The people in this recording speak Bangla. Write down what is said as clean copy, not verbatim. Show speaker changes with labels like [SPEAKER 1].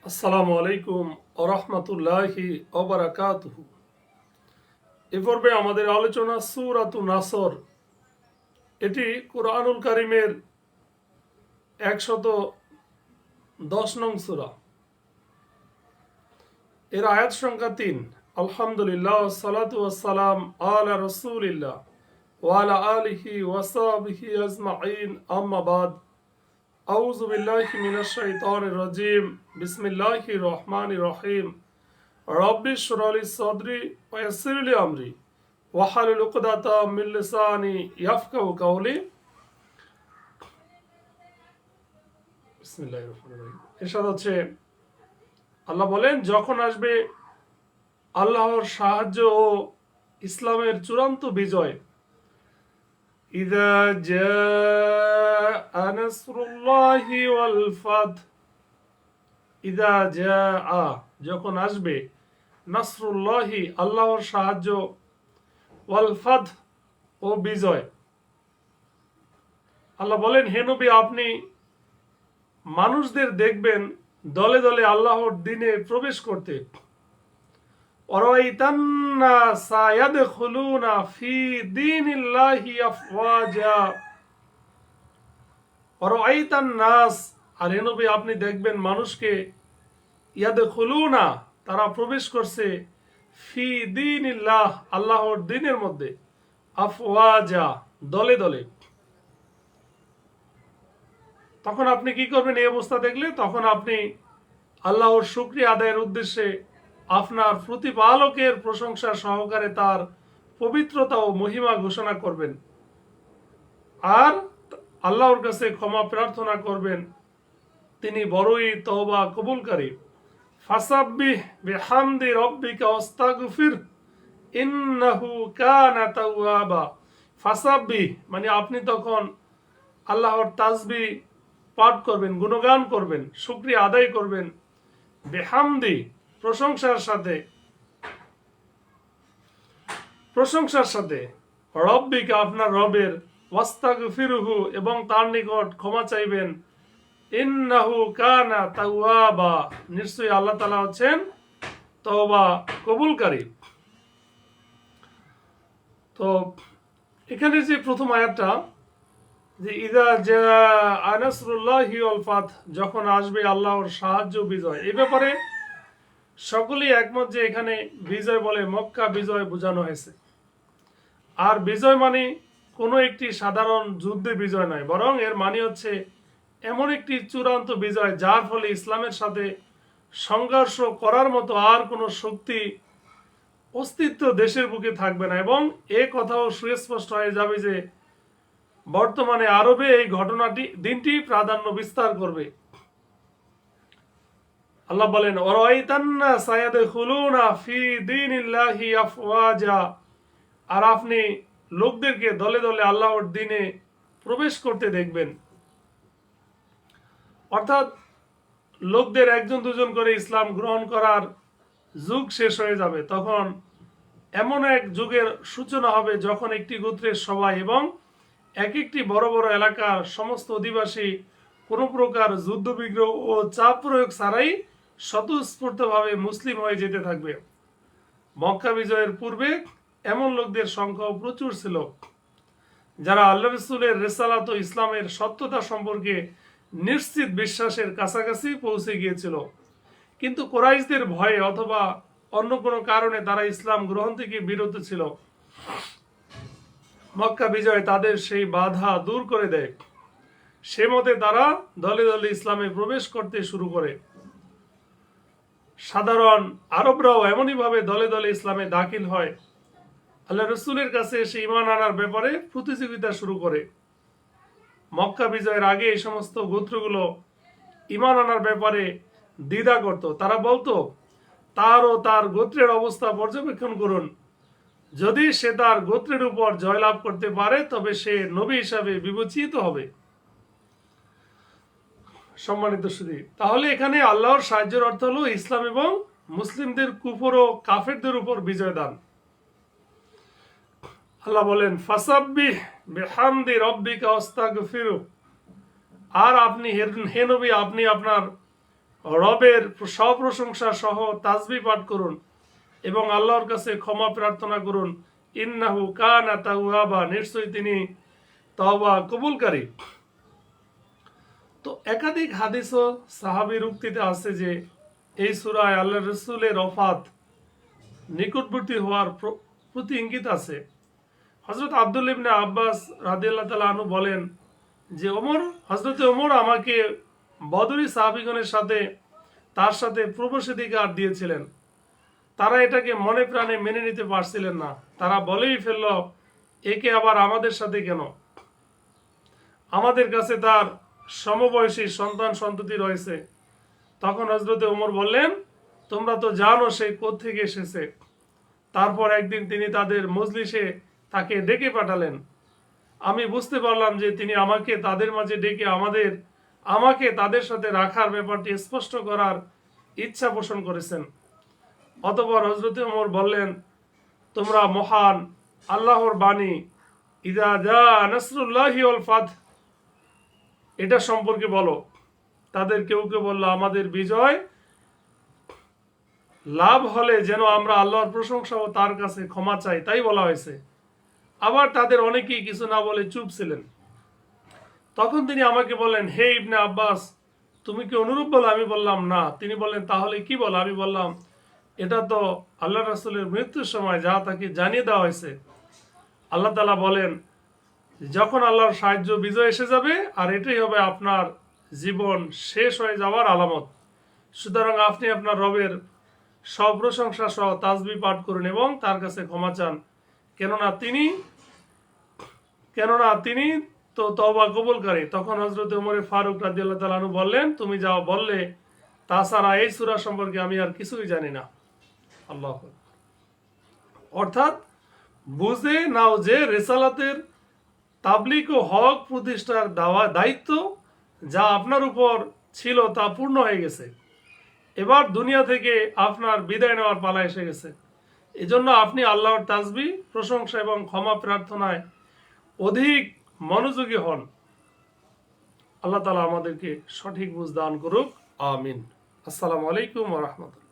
[SPEAKER 1] আসসালামু আলাইকুম ওরহমতুল্লাহি ওবারাকাতুহু। এ পর্বে আমাদের আলোচনা সূরাতুন নাসর। এটি কুরআনুল কারীমের 110 নং সূরা। এর আয়াত সংখ্যা 3। আলহামদুলিল্লাহ সালাতু ওয়াসসালাম আলা রাসূলিল্লাহ ওয়া আলা আলিহি ওয়া সাহবিহি আজমাইন, আম্মা বাদ। আউযু বিল্লাহি মিনাশ শাইতানির রাজিম। বিসমিল্লাহির রহমানির রহিম। রব্বি ইশরাহ লি সাদরি ওয়া ইয়াসসির লি আমরি ওয়াহলুল উকদাতাম মিন লিসানি ইয়াফকাহু কাওলি। বিসমিল্লাহির রহমানির রহিম। এরশাদ হচ্ছে, আল্লাহ বলেন, যখন আসবে আল্লাহর সাহায্য ও ইসলামের চূড়ান্ত বিজয়। ইযা জাআ নাসরুল্লাহি ওয়াল ফাত। ইযা জাআ, যখন আসবে, নাসরুল্লাহি, আল্লাহর সাহায্য, ওয়াল ফাত, ও বিজয়। আল্লাহ বলেন, হে নবী, আপনি মানুষদের দেখবেন দলে দলে আল্লাহর দিনে প্রবেশ করতে। অরাইতান্নাসা ইয়াদখুলুনা ফি দীনিল্লাহি আফওয়াজা। অরাইতান্নাস, আর হে নবী, আপনি দেখবেন মানুষকে, ইয়াদখুলুনা, তারা প্রবেশ করছে, ফি দীনিল্লাহ, আল্লাহর দিনের মধ্যে, আফওয়াজা, দলে দলে। তখন আপনি কি করবেন? এই অবস্থা দেখলে তখন আপনি আল্লাহর শুকরিয়া আদায়ের উদ্দেশ্যে আপনার প্রতিপালকের প্রশংসা সহকারে তার পবিত্রতা ও মহিমা ঘোষণা করবেন আর আল্লাহর কাছে ক্ষমা প্রার্থনা করবেন। তিনি বড়ই তওবা কবুলকারী। ফাসাব্বিহ বিহামদি রাব্বিকা ওয়াস্তাগফির ইন্নাহু কানা তাওয়াবা। ফাসাব্বিহ মানে আপনি তখন আল্লাহর তাসবিহ পাঠ করবেন, গুণগান করবেন, শুকরিয়া আদায় করবেন। বেহামদি, প্রশংসার সাথে, রব্বিকা, আপনার রবের, ওয়াস্তাগফিরহু, এবং তার নিকট ক্ষমা চাইবেন। ইন্নাহু কানা তাওয়াবা, নিশ্চয়ই আল্লাহ তাআলা হচ্ছেন তওবা কবুলকারী। তো এখানে যে প্রথম আয়াতটা, যে ইযা জাআ নাসরুল্লাহি ওয়াল ফাত, যখন আসবে আল্লাহর সাহায্য, বিজয়, এই ব্যাপারে সকলেই একমত যে এখানে বিজয় বলে মক্কা বিজয় বোঝানো হয়েছে। আর বিজয় মানে কোনো একটি সাধারণ যুদ্ধে বিজয় নয়, বরং এর মানে হচ্ছে এমন একটি চূড়ান্ত বিজয় যার ফলে ইসলামের সাথে সংঘর্ষ করার মতো আর কোনো শক্তি অস্তিত্ব দেশের বুকে থাকবে না। এবং এ কথাও সুস্পষ্ট হয়ে যাবে যে বর্তমানে আরবে এই দিনটি প্রাধান্য বিস্তার করবে। আল্লাহ বলেন, ওরাইতান্না সায়াদখুলুনা ফি দীনিল্লাহি আফওয়াজা, আর আপনি লোকদেরকে দলে দলে আল্লাহর দ্বীনে প্রবেশ করতে দেখবেন। অর্থাৎ লোকদের একজন দুজন করে ইসলাম গ্রহণ করার যুগ শেষ হয়ে যাবে। তখন এমন এক যুগের সূচনা হবে যখন একটি গোত্রের সবাই এবং এক একটি বড় বড় এলাকার সমস্ত অধিবাসী কোনো প্রকার যুদ্ধবিগ্রহ ও চাপ প্রয়োগ ছাড়াই স্বতঃস্ফূর্তভাবে মুসলিম হয়ে যেতে থাকবে। মক্কা বিজয়ের পূর্বে এমন লোকদের সংখ্যাও প্রচুর ছিল যারা আল্লাহ রাসূলের রিসালাত ও ইসলামের সত্যতা সম্পর্কে নিশ্চিত বিশ্বাসের কাছাকাছি পৌঁছে গিয়েছিল, কিন্তু কুরাইশদের ভয়ে অথবা অন্য কোনো কারণে তারা ইসলাম গ্রহণ থেকে বিরত ছিল। মক্কা বিজয় তাদের সেই বাধা দূর করে দেয়। সে মতে তারা দলে দলে ইসলামে প্রবেশ করতে শুরু করে। সাধারণ আরবরাও এমনই ভাবে দলে দলে ইসলামে দাখিল হয়। আল্লাহ রসুলের কাছে এসে ঈমান আনার ব্যাপারে প্রতিযোগিতা শুরু করে। মক্কা বিজয়ের আগে এই সমস্ত গোত্রগুলো ঈমান আনার ব্যাপারে দ্বিধা করত। তারা বলতো, তার ও তার গোত্রের অবস্থা পর্যবেক্ষণ করুন, যদি সে তার গোত্রের উপর জয়লাভ করতে পারে তবে সে নবী হিসাবে বিবেচিত হবে। সম্মানিত সুধী, তাহলে এখানে আল্লাহর সাহায্যের অর্থ হলো ইসলাম এবং মুসলিমদের কুফর ও কাফেরদের উপর বিজয় দান। আল্লাহ বলেন, ফাসাব্বিহ বিহামদি রাব্বিকা ওয়াস্তাগফিরু, আর আপনি হে নবী, আপনি আপনার রবের সপ্রশংসা সহ তাসবিহ পাঠ করুন এবং আল্লাহর কাছে ক্ষমা প্রার্থনা করুন। ইন্নাহু কানা তাওয়াবা, নিশ্চয়ই তিনি তওবা কবুলকারী। তো একাধিক হাদিস ও সাহাবীর উক্তিতে আছে যে এই সূরায় আল্লাহ রাসূলের ওফাত নিকটবর্তী হওয়ার প্রতি ইঙ্গিত আছে। হযরত আব্দুল্লাহ ইবনে আব্বাস রাদিয়াল্লাহু তাআলা আনহু বলেন যে হযরত ওমর আমাকে বদরি সাহাবীগণের সাথে তার সাথে প্রবেশাধিকার দিয়েছিলেন। তারা এটাকে মনে প্রাণে মেনে নিতে পারছিলেন না। তারা বলেই ফেলল, একে আবার আমাদের সাথে কেন? আমাদের কাছে তার সমবয়সী সন্তান সন্ততি রয়েছে। তখন হযরত ওমর বললেন, তোমরা তো জানো সে কোত্থেকে এসেছে। তারপর একদিন তিনি তাদের মজলিসে তাকে ডেকে পাঠালেন। আমি বুঝতে পারলাম যে তিনি আমাকে তাদের মাঝে ডেকে আমাকে তাদের সাথে রাখার ব্যাপারটি স্পষ্ট করার ইচ্ছা পোষণ করেছেন। অতঃপর হযরত ওমর বললেন, তোমরা মহান আল্লাহর বাণী ইযা জা নাসরুল্লাহি ওয়াল ফাতহ এটা সম্পর্কে বলো। তাদের কেউ কেউ বলল, আমাদের বিজয় লাভ হলে যেন আমরা আল্লাহর প্রশংসা ও তার কাছে ক্ষমা চাই, তাই বলা হয়েছে। আবার তাদের অনেকেই কিছু না বলে চুপ ছিলেন। তখন তিনি আমাকে বললেন, হে ইবনে আব্বাস, তুমি কি অনুরূপ বলো? আমি বললাম না। তিনি বললেন, তাহলে কি বলো? আমি বললাম, এটা তো আল্লাহ রাসূলের মৃত্যুর সময় যা তাকে জানিয়ে দেওয়া হয়েছে। আল্লাহ তাআলা বলেন, যখন আল্লাহর সাহায্য বিজয় এসে যাবে, আর এটাই হবে আপনার জীবন শেষ হয়ে যাওয়ার আলামত। সুতরাং আপনি আপনার রবের সব প্রশংসা সহ তাসবিহ পাঠ করুন এবং তার কাছে ক্ষমা চান, কেননা তিনি তো তওবা কবুলকারী। তখন হযরত ওমর ফারুক রাদিয়াল্লাহু তাআলা আনহু বললেন, তুমি যাও বললে, তাছাড়া এই সূরা সম্পর্কে আমি আর কিছুই জানি না। আল্লাহু আকবার। অর্থাৎ বুঝে নাও যে রিসালাতের তাবলীগ ও হক প্রতিষ্ঠার দায়িত্ব যা আপনার উপর ছিল তা পূর্ণ হয়ে গেছে। এবার দুনিয়া থেকে আপনার বিদায় নেওয়ার পালা এসে গেছে। এজন্য আপনি আল্লাহর তাসবিহ, প্রশংসা এবং ক্ষমা প্রার্থনায় অধিক মনোযোগী হন। আল্লাহ তাআলা আমাদেরকে সঠিক বুঝ দান করুক। আমিন। আসসালামু আলাইকুম ওয়া রাহমাতুল্লাহ।